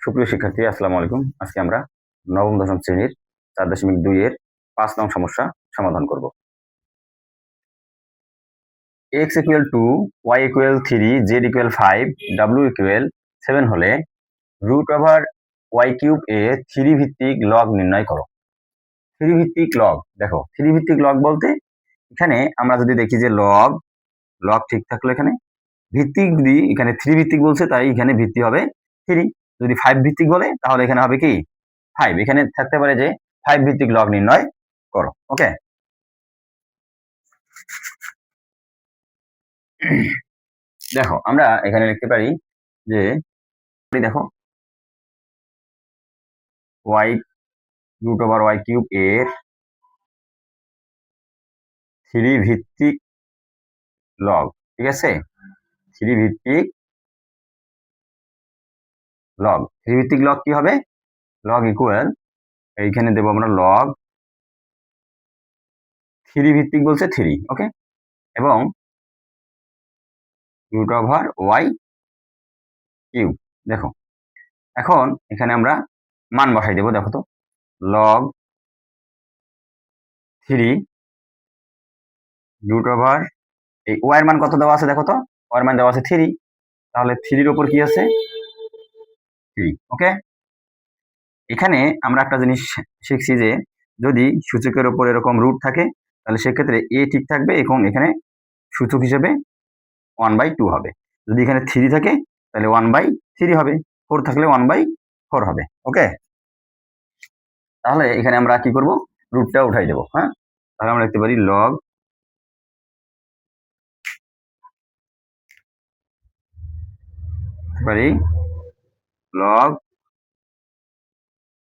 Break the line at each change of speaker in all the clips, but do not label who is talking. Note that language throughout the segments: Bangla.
সুপ্রিয় শিক্ষার্থী, আসসালামু আলাইকুম। আজকে আমরা নবম দশম শ্রেণীর 4.2 এর 5 নং সমস্যা সমাধান করব। x equal to y equal 3, z equal 5, w equal 7 হলে রুট ওভার y কিউব এ 3 ভিত্তিক লগ নির্ণয় করো। 3 ভিত্তিক লগ, দেখো 3 ভিত্তিক লগ বলতে এখানে আমরা যদি দেখি যে লগ ঠিক থাকলে এখানে ভিত্তিক, যদি এখানে 3 ভিত্তিক বলছে তাই এখানে ভিত্তি হবে 3। যদি 5 ভিত্তিক বলে তাহলে এখানে হবে কি 5। এখানে থাকতে পারে যে 5 ভিত্তিক লগ নির্ণয় করো। ওকে, দেখো আমরা এখানে লিখতে পারি যে দেখো y root over y cube এর 3 ভিত্তিক লগ, ঠিক আছে, 3 ভিত্তিক লগ। 3 ভিত্তিক লগ কি হবে? লগ ইকুয়াল, এইখানে দেবো আমরা লগ 3 ভিত্তিক বলছে 3, ওকে, এবং রুট ওভার y কিউব। দেখো এখন এখানে আমরা মান বসাই দেবো। দেখো তো লগ 3 রুট ওভার এই y এর মান কত দেওয়া আছে? দেখো তো y এর মান দেওয়া আছে 3, তাহলে 3 এর উপর কি আছে? 3। ওকে, এখানে আমরা একটা জিনিস শিখছি যে যদি সূচকের উপর এরকম রুট থাকে তাহলে সেক্ষেত্রে a ঠিক থাকবে এবং এখানে সূচক হিসেবে 1/2 হবে। যদি এখানে 3 থাকে তাহলে 1/3 হবে, 4 থাকলে 1/4 হবে। ওকে, তাহলে এখানে আমরা কি করব? রুটটা উঠাই দেব। হ্যাঁ, তাহলে আমরা লিখতে পারি লগ লগ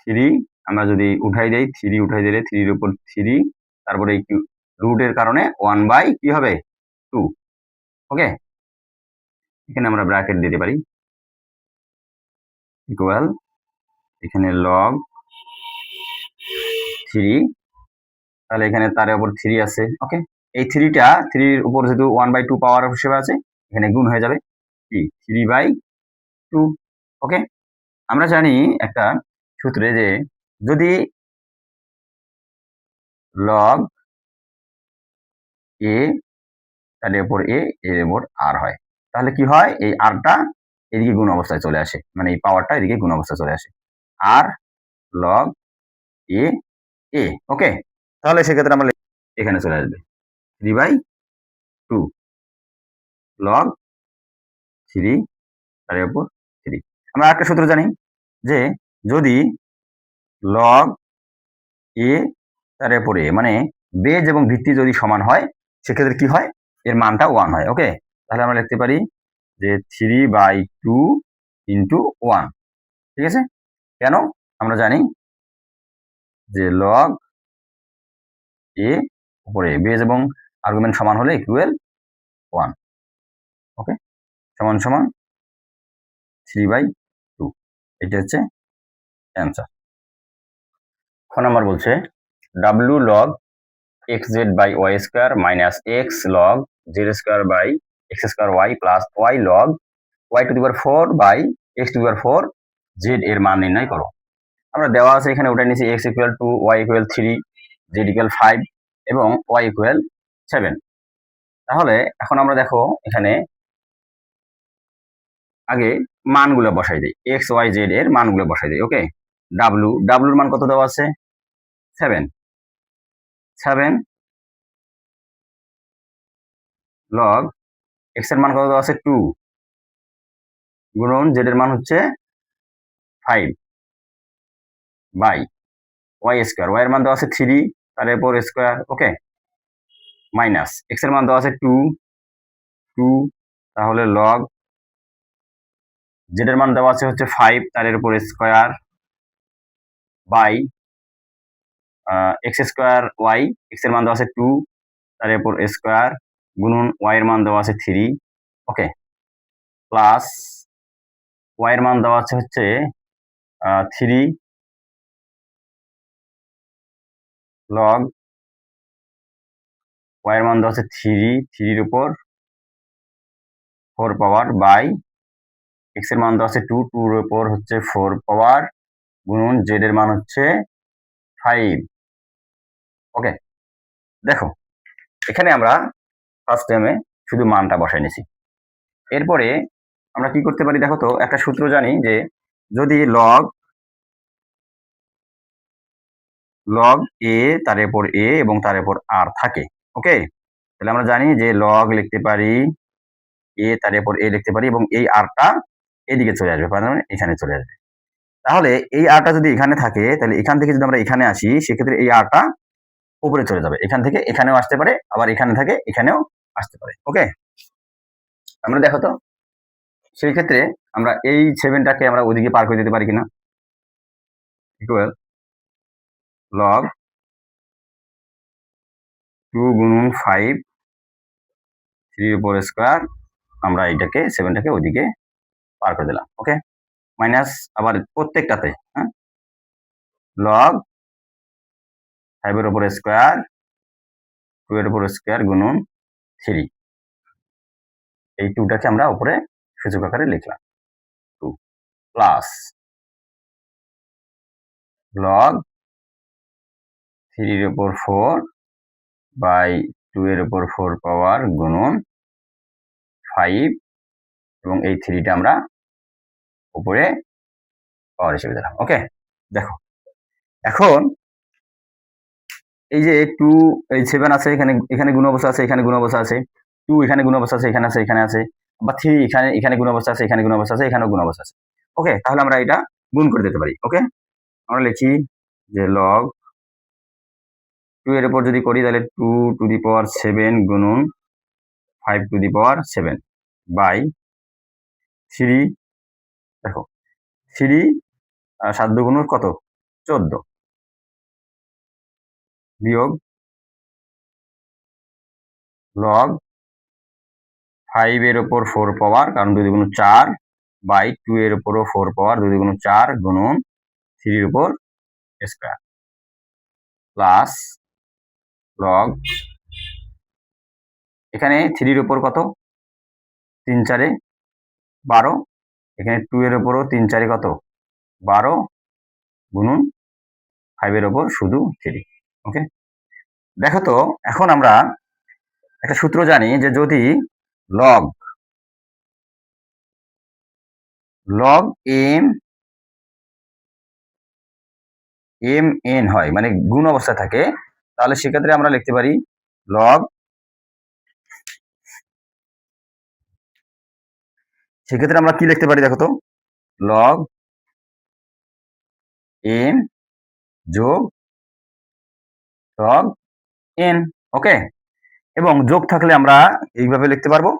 3, আমরা যদি উঠাই দেই 3 উঠাই দিলে 3 এর উপর 3, তারপরে এই রুটের কারণে 1 কি হবে 2। ওকে, এখানে আমরা ব্র্যাকেট দিতে পারি ইকুয়াল, এখানে লগ 3, তাহলে এখানে তার উপর 3 আছে। ওকে, এই 3টা 3 এর উপর যেহেতু 1/2 পাওয়ার হিসেবে আছে এখানে গুণ হয়ে যাবে কি 3/2। ওকে, আমরা জানি একটা সূত্রে যে যদি লগ এ তার উপর এ এর উপর আর হয় তাহলে কি হয়? এই আরটা এদিকে গুণ অবস্থায় চলে আসে, মানে এই পাওয়ারটা এদিকে গুণ অবস্থায় চলে আসে, আর লগ এ এ। ওকে, তাহলে সেক্ষেত্রে আমরা এখানে চলে আসবে 3/2 লগ 3 তার উপর 3। আমরা একটা সূত্র জানি যে যদি লগ এ তার উপর এ মানে বেজ এবং ভিত্তি যদি সমান হয় সেক্ষেত্রে কি হয়? এর মানটা 1 হয়। ওকে, তাহলে আমরা লিখতে পারি যে 3/2 ইন্টু 1। ঠিক আছে, কেন? আমরা জানি যে লগ এ উপরে বেজ এবং আর্গুমেন্ট সমান হলে ইকুয়াল 1। ওকে, সমান সমান 3/2, এটা হচ্ছে অ্যান্সার। খ নাম্বার বলছে w log xz by y square minus x log z square by x square y plus y log y to the power 4 by x to the power 4 z এর মান নির্ণয় করো। আমরা দেওয়া আছে এখানে ওটা নিয়েছি x equal to y equal 3, z equal 5 এবং y equal 7। তাহলে এখন আমরা দেখো এখানে আগে মানগুলো বসাই দেই, x y z এর মানগুলো বসাই দেই। ওকে, w এর মান কত দেওয়া আছে? 7 লগ x এর মান কত দেওয়া আছে? 2 গুণন z এর মান হচ্ছে 5 বাই y স্কয়ার, y এর মান দেওয়া আছে 3 তার উপর স্কয়ার। ওকে, মাইনাস x এর মান দেওয়া আছে 2 তাহলে লগ z এর মান দেওয়া আছে হচ্ছে 5 তার উপর square by x square y, x এর মান দেওয়া আছে 2 তার উপর স্কয়ার গুণন y এর মান দেওয়া আছে 3। ওকে, প্লাস y এর মান দেওয়া আছে হচ্ছে 3 লগ y এর মান দেওয়া আছে 3 এর উপর 4 পাওয়ার বাই x এর মান দেওয়া আছে 2, 2 এর উপর হচ্ছে 4 পাওয়ার গুণন z এর মান হচ্ছে 5। ওকে, দেখো এখানে আমরা ফার্স্ট টাইমে শুধু মানটা বসাই নিছি। এরপরে আমরা কি করতে পারি দেখো তো, একটা সূত্র জানি যে যদি লগ এ তার উপর এ এবং তার উপর আর থাকে, ওকে, তাহলে আমরা জানি যে লগ লিখতে পারি এ তার উপর এ লিখতে পারি এবং এই আরটা এদিকে চলে আসবে, মানে এখানে চলে আসবে। তাহলে এই আরটা যদি এখানে থাকে তাহলে এখান থেকে যদি আমরা এখানে আসি সেক্ষেত্রে এই আরটা উপরে চলে যাবে, এখান থেকে এখানেও আসতে পারে, আবার এখানে থেকে এখানেও আসতে পারে। ওকে, আমরা দেখো তো সেই ক্ষেত্রে আমরা এই 7টাকে আমরা ওদিকে পার করে দিতে পারি কিনা। ইকুয়াল লগ 2 গুণন 5 3 উপর স্কোয়ার, আমরা এইটাকে 7টাকে ওইদিকে পার করে দিলাম। ওকে, মাইনাস আবার প্রত্যেকটাতে লগ 5 এর উপর স্কোয়ার 2 এর উপর স্কোয়ার গুণন 3, এই 2টাকে আমরা উপরে সূচক আকারে লিখলাম 2 প্লাস লগ 3 এর উপর 4 বাই 2 এর উপর 4 পাওয়ার গুণন 5 এবং এই 3টা আমরা উপরে পাওয়ার হিসেবে দিলাম। ওকে, দেখো এখন এই যে 2 এই 7 আছে, এখানে এখানে গুণ অবস্থা আছে, এখানে গুণ অবস্থা আছে, 2 এখানে গুণ অবস্থা আছে, এখানে আছে, এখানে আছে, বা 3 এখানে গুণ অবস্থা আছে, এখানে গুণ অবস্থা আছে, এখানেও গুণ অবস্থা আছে। ওকে, তাহলে আমরা এটা গুণ করে দিতে পারি। ওকে, আমরা লিখি যে লগ 2 এর উপর যদি করি তাহলে 2 টু দি পাওয়ার 7 গুণন 5 টু দি পাওয়ার 7 বাই 3, দেখো 3 7 দুগুণ কত 14 বিয়োগ লগ 5 এর উপর 4 পাওয়ার, কারণ 2 দুগুণ 4 বাই 2 এর উপরও 4 পাওয়ার 2 দুগুণ 4 গুণন 3 এর উপর স্কয়ার প্লাস লগ এখানে 3 এর উপর কত 3 4 12, এখানে 2 এর উপরও 3 4 কত 12 গুণন 5 এর উপর শুধু 3। ওকে, দেখো তো এখন আমরা একটা সূত্র জানি যে যদি লগ এম এন হয়, মানে গুণ অবস্থা থাকে, তাহলে সেক্ষেত্রে আমরা লিখতে পারি লগ, সেক্ষেত্রে আমরা কি লিখতে পারি দেখো তো, লগ এম যোগ লগ এন। ওকে, এবং যোগ থাকলে আমরা এইভাবে লিখতে পারবো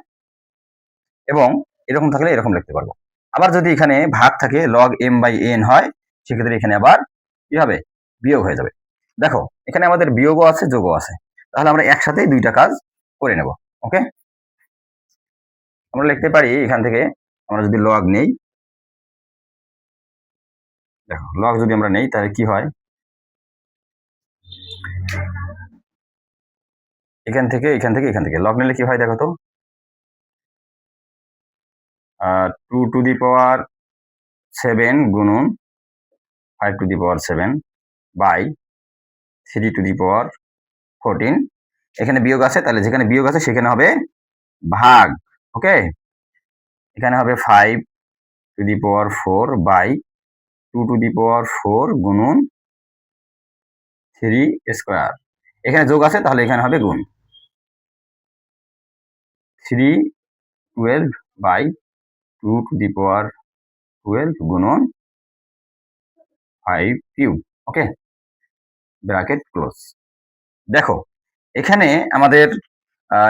এবং এরকম থাকলে এরকম লিখতে পারবো। আবার যদি এখানে ভাগ থাকে লগ এম বাই এন হয়, সেক্ষেত্রে এখানে আবার কি হবে বিয়োগ হয়ে যাবে। দেখো এখানে আমাদের বিয়োগও আছে যোগও আছে, তাহলে আমরা একসাথেই দুইটা কাজ করে নেব। ওকে, আমরা লিখতে পারি এখান থেকে আমরা যদি লগ নেই, দেখো লগ যদি আমরা নেই তাহলে কি হয়, এখান থেকে লগ নিলে কি হয় দেখো তো, 2 টু দি পাওয়ার 7 গুণন 5 to the power 7 by 3 to the power 14, এখানে বিয়োগ আছে, তাহলে যেখানে বিয়োগ আছে সেখানে হবে ভাগ। ওকে, এখানে হবে 5 to the power 4 by 2 to the power 4 গুণন 3 স্কয়ার, এখানে যোগ আছে তাহলে এখানে হবে গুণ 3 12 বাই 2 টু দি পাওয়ার 12 গুণন 5 কিউব। ওকে, ব্র্যাকেট ক্লোজ। দেখো এখানে আমাদের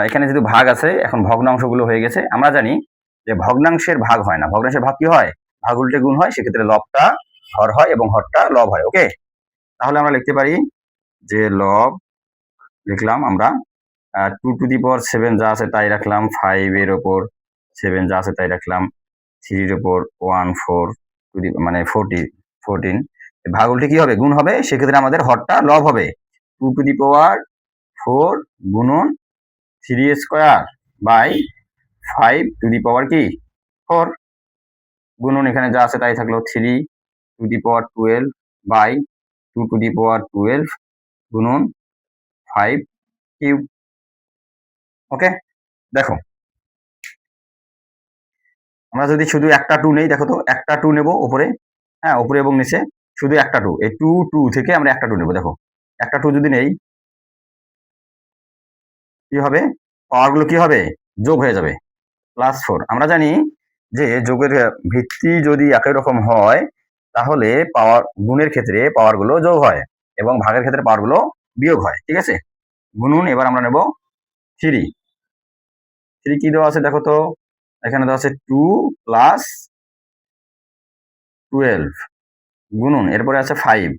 এখানে যেহেতু ভাগ আছে, এখন ভগ্নাংশগুলো হয়ে গেছে। আমরা জানি যে ভগ্নাংশের ভাগ হয় না, ভগ্নাংশের ভাগ কি হয়, ভাগ উল্টে গুণ হয়, সেক্ষেত্রে লবটা হর হয় এবং হরটা লব হয়। ওকে, তাহলে আমরা লিখতে পারি যে লব লিখলাম আমরা 2 টু দি পাওয়ার 7 যা আছে তাই রাখলাম, 5 এর ওপর 7 যা আছে তাই রাখলাম, 3 এর ওপর 1 4 টু দি মানে 14 ভাগ উল্টে কি হবে গুণ হবে, সেক্ষেত্রে আমাদের হরটা লব হবে 2 টু দি পাওয়ার 4 গুণন 3 square by 5 to the power কি 4। গুণন এখানে যা আছে তাই থাকলো 3 to the power 12 by 2 to the power 12 গুণন 5 কিউব। ওকে, দেখো আমরা যদি শুধু একটা 2 নেই, দেখো তো একটা 2 নেব উপরে, হ্যাঁ উপরে এবং নিচে শুধু একটা 2, এই 2 2 থেকে আমরা একটা 2 নেব। দেখো একটা 2 যদি নেই কি হবে, পাওয়ারগুলো কি হবে, যোগ হয়ে যাবে, +4। আমরা জানি যে যোগের ভিত্তি যদি একই রকম হয় তাহলে পাওয়ার গুণের ক্ষেত্রে পাওয়ারগুলো যোগ হয় এবং ভাগের ক্ষেত্রে পাওয়ারগুলো বিয়োগ হয়, ঠিক আছে। গুণন এবার আমরা নেব 3 কি দেওয়া আছে দেখো তো, এখানে দেওয়া আছে 2 + 12 গুণন এরপরে আছে 5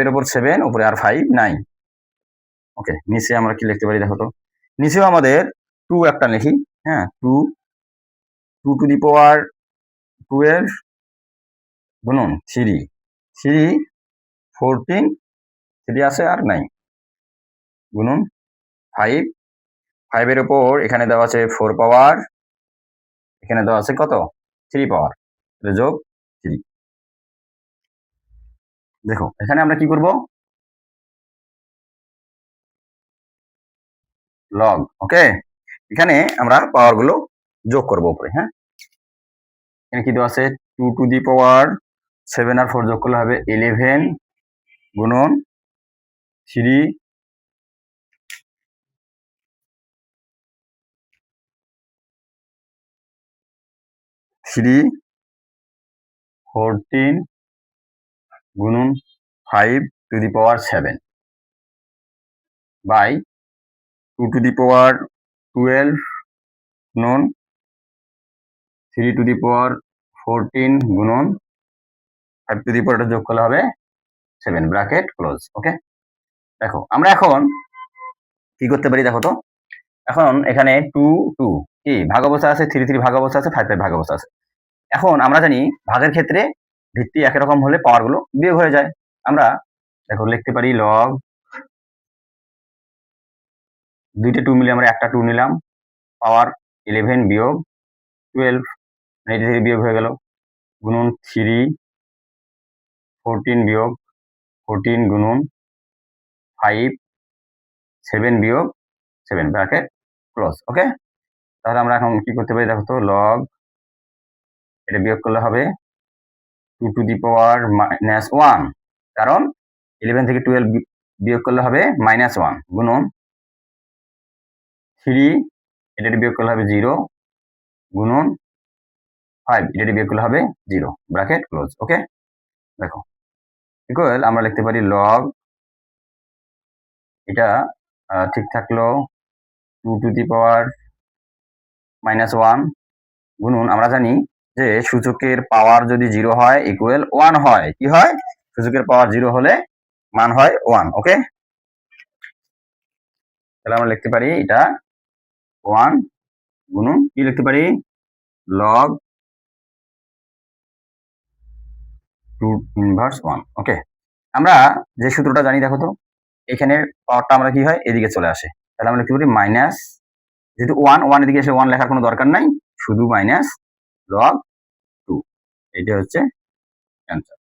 এর উপর 7 উপরে আর 5 9। ওকে, নিচে আমরা কি লিখতে পারি দেখো তো, নিচেও আমাদের 2 একটা লিখি, হ্যাঁ 2 টু দি পাওয়ার 12 গুণন 3 14 3 আছে আর 9 গুণন 5 এর উপর এখানে দেওয়া আছে 4 পাওয়ার, এখানে দেওয়া আছে কত 3 পাওয়ার, যোগ 3। দেখো এখানে আমরা কি করব, লগ। ওকে, এখানে আমরা পাওয়ার গুলো যোগ করব উপরে, হ্যাঁ এখানে কি দেওয়া আছে 2 টু দি পাওয়ার 7 আর 4 যোগ করলে হবে 11 গুণন 3 14 গুণন 5 to the power 7 by 2 to the power 12 গুণন 3 টু দি পাওয়ার 14 গুণন 5 টু দি পাওয়ার যোগ করলে হবে 7 ব্র্যাকেট ক্লোজ। ওকে, দেখো আমরা এখন কি করতে পারি দেখো তো, এখন এখানে 2 2 কি ভাগ অবস্থা আছে, 3 3 ভাগ অবস্থা আছে, 5 5 ভাগ অবস্থা আছে। এখন আমরা জানি ভাগের ক্ষেত্রে ভিত্তি একই রকম হলে পাওয়ার গুলো বিয়োগ হয়ে যায়। আমরা দেখো লিখতে পারি লগ, দুইটা 2 মিলে আমরা একটা 2 নিলাম, পাওয়ার 11 বিয়োগ 12 এটা থেকে বিয়োগ হয়ে গেল, গুণন 3 14 বিয়োগ 14 গুণন 5 7 বিয়োগ 7 ব্র্যাকেট ক্লোজ। ওকে, তাহলে আমরা এখন কি করতে পারি দেখো তো, লগ এটা বিয়োগ করলে হবে 2 টু দি পাওয়ার -1, কারণ 11 থেকে 12 বিয়োগ করলে হবে -1 গুণন 3 এটা বিয়োগ করলে হবে 0 গুণন 5 এটা বিয়োগ করলে হবে 0 ব্র্যাকেট ক্লোজ। ওকে, দেখো ইকুয়াল আমরা লিখতে পারি লগ, এটা ঠিক থাকলো 2 টু দি পাওয়ার -1 গুণন আমরা জানি যে সূচকের পাওয়ার যদি 0 হয় ইকুয়াল 1 হয়, কি হয় সূচকের পাওয়ার 0 হলে মান হয় 1। ওকে, তাহলে আমরা লিখতে পারি এটা 1 গুণন কি লিখতে পারি লগ 2 ইনভার্স 1। ওকে, আমরা যে সূত্রটা জানি দেখো তো, এখানে পাওয়ারটা আমরা কি হয় এদিকে চলে আসে, তাহলে আমরা লিখতে পারি মাইনাস, যেহেতু 1 এদিকে এসে 1 লেখার কোনো দরকার নাই, শুধু মাইনাস লগ 2, এটা হচ্ছে অ্যান্সার।